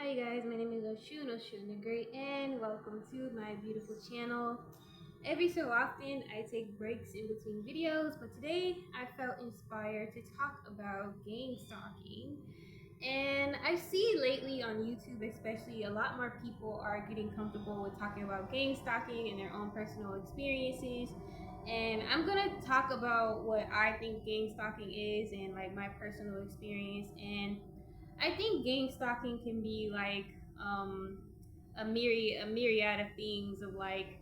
Hi guys, my name is Oshun the Great, and welcome to my beautiful channel. Every so often, I take breaks in between videos, but today I felt inspired to talk about gang stalking. And I see lately on YouTube, especially, a lot more people are getting comfortable with talking about gang stalking and their own personal experiences. And I'm gonna talk about what I think gang stalking is and like my personal experience. And I think gang stalking can be like um, a myriad of things of like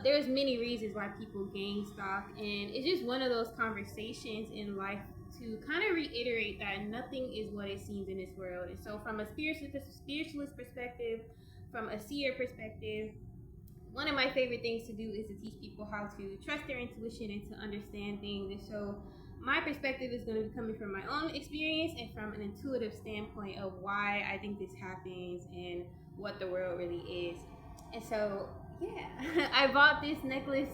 there's many reasons why people gang stalk, and it's just one of those conversations in life to kind of reiterate that nothing is what it seems in this world. And so, from a spiritualist perspective, from a seer perspective, one of my favorite things to do is to teach people how to trust their intuition and to understand things. And so, my perspective is going to be coming from my own experience and from an intuitive standpoint of why I think this happens and what the world really is. And so, yeah, I bought this necklace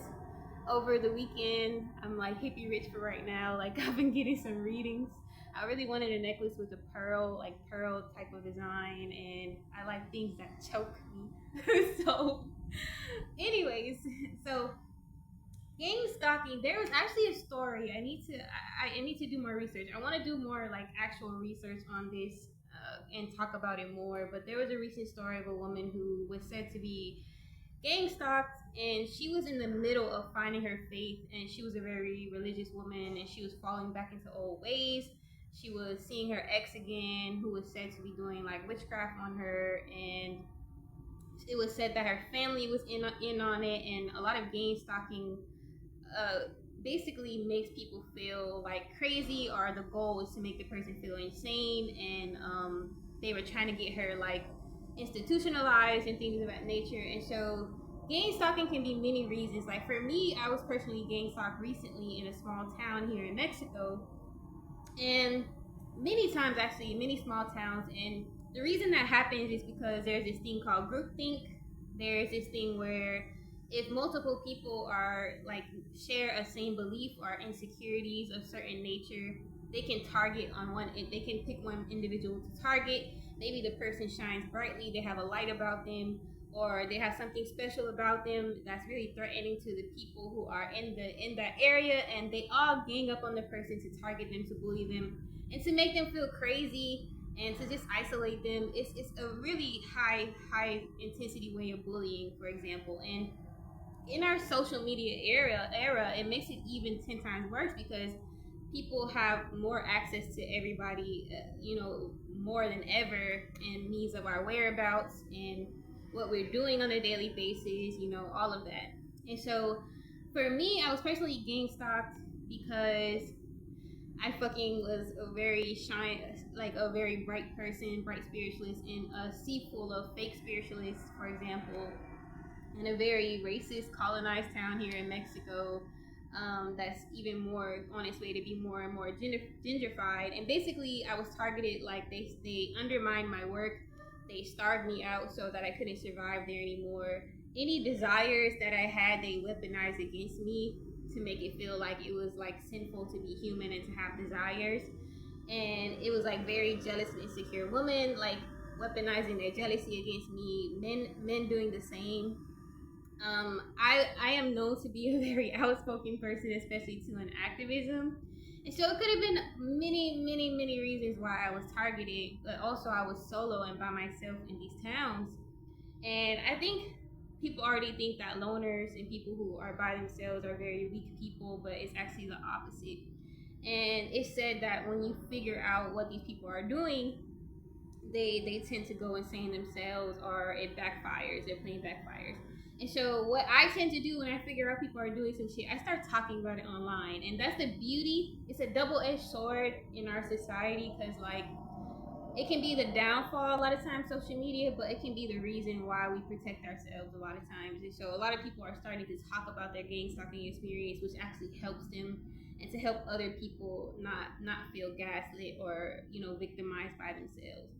over the weekend. I'm like hippie rich for right now. Like, I've been getting some readings. I really wanted a necklace with a pearl type of design, and I like things that choke me. So, anyways, so gang stalking. There was actually a story. I need to do more research. I want to do more like actual research on this and talk about it more. But there was a recent story of a woman who was said to be gang stalked, and she was in the middle of finding her faith, and she was a very religious woman, and she was falling back into old ways. She was seeing her ex again, who was said to be doing like witchcraft on her, and it was said that her family was in on it, and a lot of gang stalking uh, basically makes people feel like crazy, or the goal is to make the person feel insane, and they were trying to get her like institutionalized and things of that nature. And so gang stalking can be many reasons. Like for me, I was personally gang stalked recently in a small town here in Mexico, and many times actually many small towns. And the reason that happens is because there's this thing called groupthink. There's this thing where if multiple people are like share a same belief or insecurities of certain nature, they can target on one, they can pick one individual to target. Maybe the person shines brightly, they have a light about them, or they have something special about them that's really threatening to the people who are in that area, and they all gang up on the person to target them, to bully them, and to make them feel crazy, and to just isolate them. It's a really high intensity way of bullying, for example. And in our social media era, it makes it even 10 times worse because people have more access to everybody, more than ever, and needs of our whereabouts and what we're doing on a daily basis, all of that. And so, for me, I was personally gang stalked because I fucking was a very like a very bright person, bright spiritualist in a sea full of fake spiritualists, for example, in a very racist, colonized town here in Mexico. That's even more on its way to be more and more gentrified. And basically, I was targeted. Like they undermined my work. They starved me out so that I couldn't survive there anymore. Any desires that I had, they weaponized against me to make it feel like it was like sinful to be human and to have desires. And it was like very jealous and insecure women, like weaponizing their jealousy against me. Men doing the same. I am known to be a very outspoken person, especially to an activism. And so it could have been many reasons why I was targeted, but also I was solo and by myself in these towns. And I think people already think that loners and people who are by themselves are very weak people, but it's actually the opposite. And it's said that when you figure out what these people are doing, they tend to go insane themselves, or it backfires. Their plan backfires. And so what I tend to do when I figure out people are doing some shit, I start talking about it online. And that's the beauty. It's a double-edged sword in our society, because like it can be the downfall a lot of times, social media, but it can be the reason why we protect ourselves a lot of times. And so a lot of people are starting to talk about their gang stalking experience, which actually helps them, and to help other people not feel gaslit or victimized by themselves.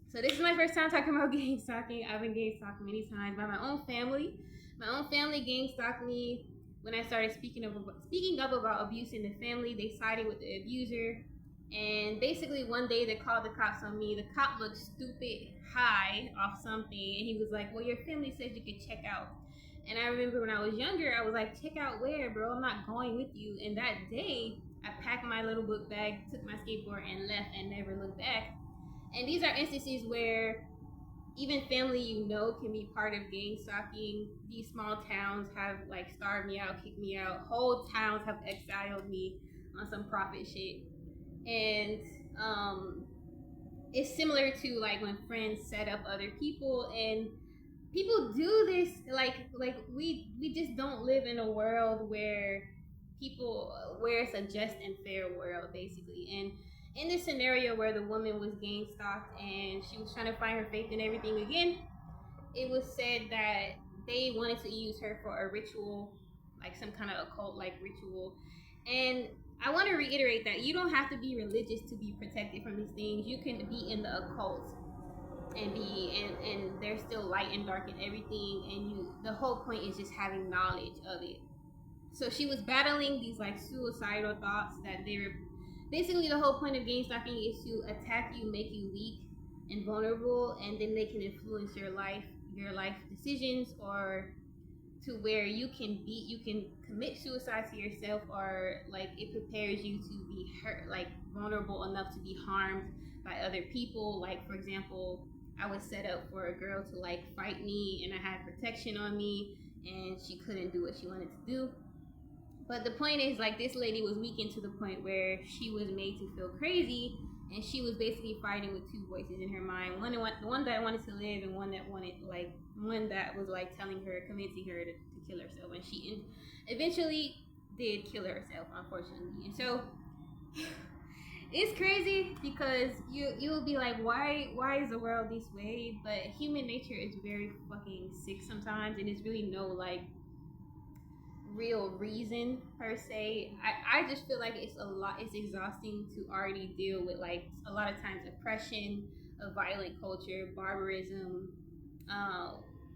So this is my first time talking about gang stalking. I've been gang stalked many times by my own family. My own family gang stalked me when I started speaking up about abuse in the family. They sided with the abuser. And basically, one day they called the cops on me. The cop looked stupid high off something, and he was like, "Well, your family said you could check out." And I remember when I was younger, I was like, "Check out where, bro? I'm not going with you." And that day, I packed my little book bag, took my skateboard, and left, and never looked back. And these are instances where even family can be part of gang stalking. These small towns have like starved me out, kicked me out. Whole towns have exiled me on some profit shit. And um, it's similar to like when friends set up other people, and people do this like we just don't live in a world where it's a just and fair world basically. And in this scenario where the woman was gang stalked and she was trying to find her faith in everything again, it was said that they wanted to use her for a ritual, like some kind of occult like ritual. And I want to reiterate that you don't have to be religious to be protected from these things. You can be in the occult and there's still light and dark and everything, and the whole point is just having knowledge of it. So she was battling these like suicidal thoughts that they were basically, the whole point of gang stalking is to attack you, make you weak and vulnerable, and then they can influence your life decisions, or to where you can commit suicide to yourself, or like it prepares you to be hurt, like vulnerable enough to be harmed by other people. Like for example, I was set up for a girl to like fight me, and I had protection on me, and she couldn't do what she wanted to do. But the point is, like, this lady was weakened to the point where she was made to feel crazy, and she was basically fighting with two voices in her mind. The one that wanted to live, and one that was like telling her, convincing her to kill herself. And she eventually did kill herself, unfortunately. And so it's crazy because you'll be like, why is the world this way? But human nature is very fucking sick sometimes, and it's really no like real reason per se. I just feel like it's exhausting to already deal with like a lot of times oppression, a violent culture, barbarism,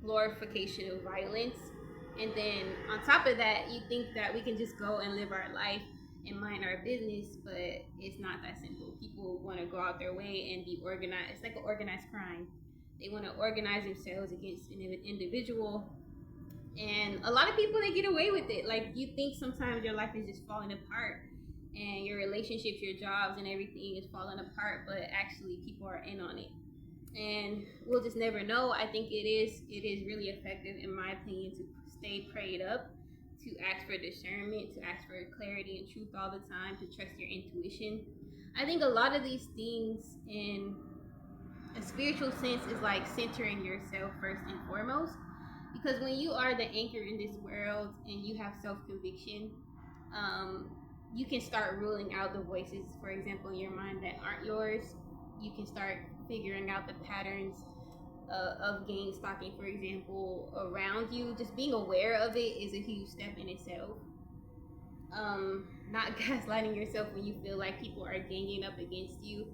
glorification of violence. And then on top of that, you think that we can just go and live our life and mind our business, but it's not that simple. People want to go out their way and be organized. It's like an organized crime. They want to organize themselves against an individual, and a lot of people, they get away with it. Like, you think sometimes your life is just falling apart, and your relationships, your jobs, and everything is falling apart, but actually people are in on it, and we'll just never know. I think it is really effective, in my opinion, to stay prayed up, to ask for discernment, to ask for clarity and truth all the time, to trust your intuition. I think a lot of these things in a spiritual sense is like centering yourself first and foremost, because when you are the anchor in this world and you have self-conviction, you can start ruling out the voices, for example, in your mind that aren't yours. You can start figuring out the patterns of gang stalking, for example, around you. Just being aware of it is a huge step in itself. Not gaslighting yourself when you feel like people are ganging up against you.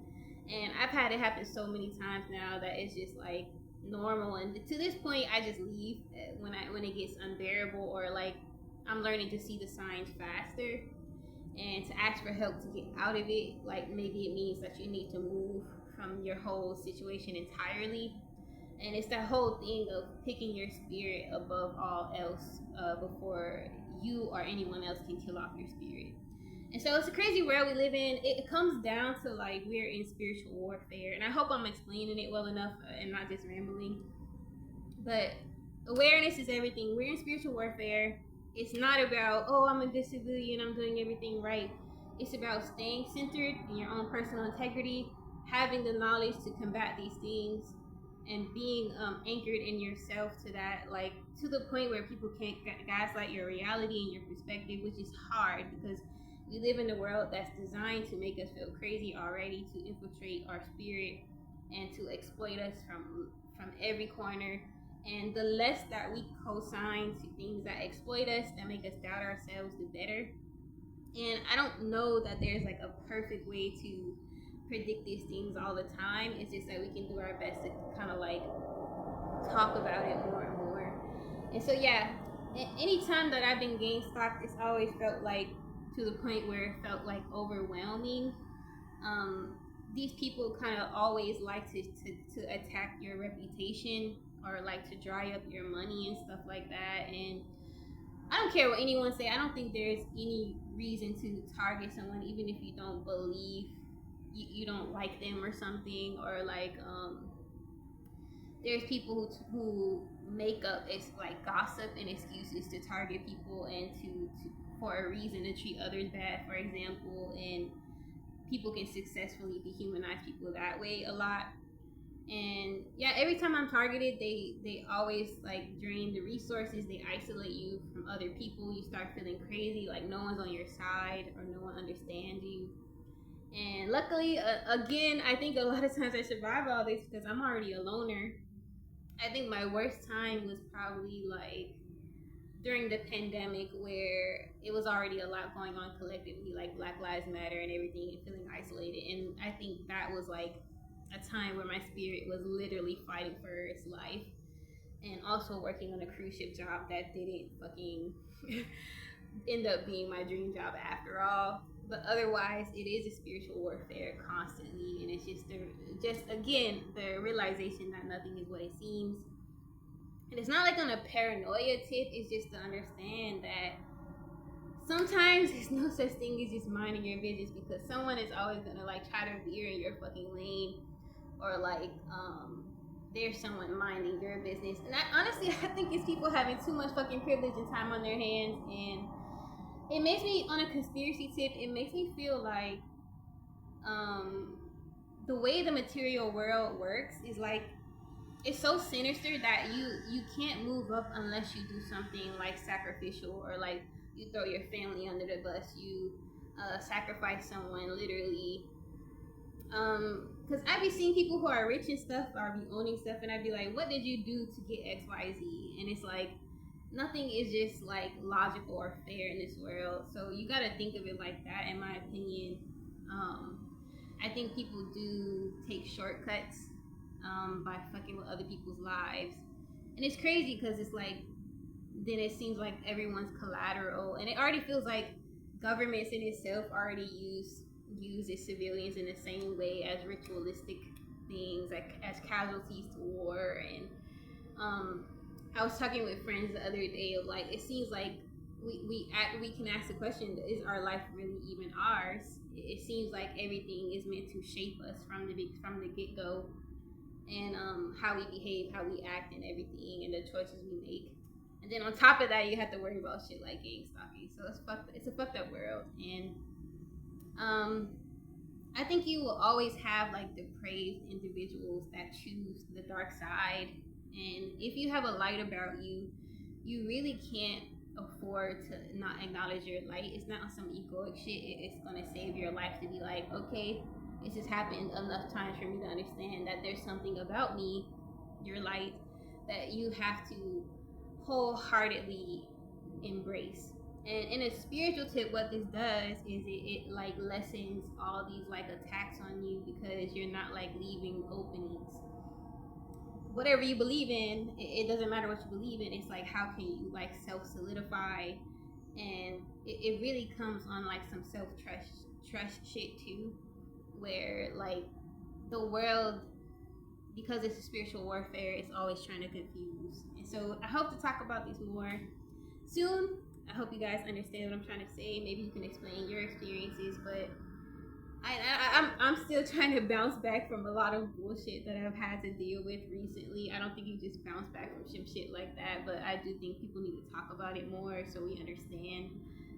And I've had it happen so many times now that it's just like normal, and to this point I just leave when it gets unbearable, or like I'm learning to see the signs faster and to ask for help to get out of it. Like maybe it means that you need to move from your whole situation entirely, and it's that whole thing of picking your spirit above all else, before you or anyone else can kill off your spirit. And so it's a crazy world we live in. It comes down to like we're in spiritual warfare, and I hope I'm explaining it well enough and not just rambling. But awareness is everything. We're in spiritual warfare. It's not about, oh, I'm a good civilian, I'm doing everything right. It's about staying centered in your own personal integrity, having the knowledge to combat these things, and being anchored in yourself to that, like to the point where people can't gaslight your reality and your perspective, which is hard because we live in a world that's designed to make us feel crazy already, to infiltrate our spirit and to exploit us from every corner. And the less that we co-sign to things that exploit us, that make us doubt ourselves, the better. And I don't know that there's like a perfect way to predict these things all the time. It's just that we can do our best to kind of like talk about it more and more. And so yeah, anytime that I've been gang stalked, it's always felt like to the point where it felt like overwhelming. um, these people kind of always like to attack your reputation or like to dry up your money and stuff like that. And I don't care what anyone say. I don't think there's any reason to target someone, even if you don't believe you don't like them or something, or like there's people who make up it's like gossip and excuses to target people and to for a reason to treat others bad, for example, and people can successfully dehumanize people that way a lot. And yeah, every time I'm targeted, they always like drain the resources. They isolate you from other people. You start feeling crazy, like no one's on your side or no one understands you. And luckily, again, I think a lot of times I survive all this because I'm already a loner. I think my worst time was probably like during the pandemic, where it was already a lot going on collectively, like Black Lives Matter and everything, and feeling isolated. And I think that was like a time where my spirit was literally fighting for its life. And also working on a cruise ship job that didn't fucking end up being my dream job after all. But otherwise, it is a spiritual warfare constantly, and it's just again the realization that nothing is what it seems. And it's not like on a paranoia tip. It's just to understand that sometimes there's no such thing as just minding your business, because someone is always gonna like try to veer in your fucking lane, or like there's someone minding your business. And honestly, I think it's people having too much fucking privilege and time on their hands. And it makes me, on a conspiracy tip, it makes me feel like the way the material world works is like, it's so sinister that you can't move up unless you do something like sacrificial, or like you throw your family under the bus, you sacrifice someone literally. Because I be seeing people who are rich and stuff, or be owning stuff, and I'd be like, what did you do to get XYZ? And it's like, nothing is just like logical or fair in this world. So you gotta think of it like that, in my opinion. I think people do take shortcuts by fucking with other people's lives. And it's crazy because it's like, then it seems like everyone's collateral. And it already feels like governments in itself already use its civilians in the same way as ritualistic things, like as casualties to war. And I was talking with friends the other day of like, it seems like we can ask the question, is our life really even ours? It seems like everything is meant to shape us from the get-go, and how we behave, how we act, and everything, and the choices we make. And then on top of that, you have to worry about shit like gang stalking. So it's a fucked up world. And I think you will always have like depraved individuals that choose the dark side. And if you have a light about you, you really can't afford to not acknowledge your light. It's not some egoic shit. It's gonna save your life to be like, okay, it's just happened enough times for me to understand that there's something about me, your light, that you have to wholeheartedly embrace. And in a spiritual tip, what this does is it like lessens all these like attacks on you, because you're not like leaving openings. Whatever you believe in, it doesn't matter what you believe in. It's like, how can you like self-solidify? And it really comes on like some self-trust shit too, where like the world, because it's a spiritual warfare, it's always trying to confuse. And so I hope to talk about this more soon. I hope you guys understand what I'm trying to say. Maybe you can explain your experiences, but I'm still trying to bounce back from a lot of bullshit that I've had to deal with recently. I don't think you just bounce back from some shit like that, but I do think people need to talk about it more so we understand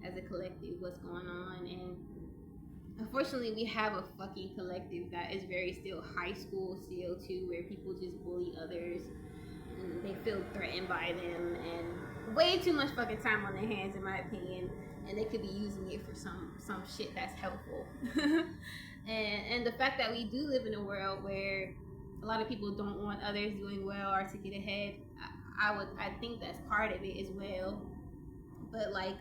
as a collective what's going on. And unfortunately, we have a fucking collective that is very still high school still too, where people just bully others and they feel threatened by them, and way too much fucking time on their hands, in my opinion. And they could be using it for some shit that's helpful. and the fact that we do live in a world where a lot of people don't want others doing well or to get ahead, I think that's part of it as well. But like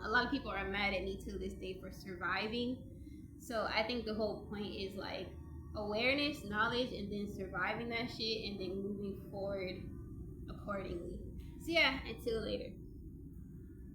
a lot of people are mad at me to this day for surviving. So I think the whole point is like awareness, knowledge, and then surviving that shit, and then moving forward accordingly. So yeah, until later.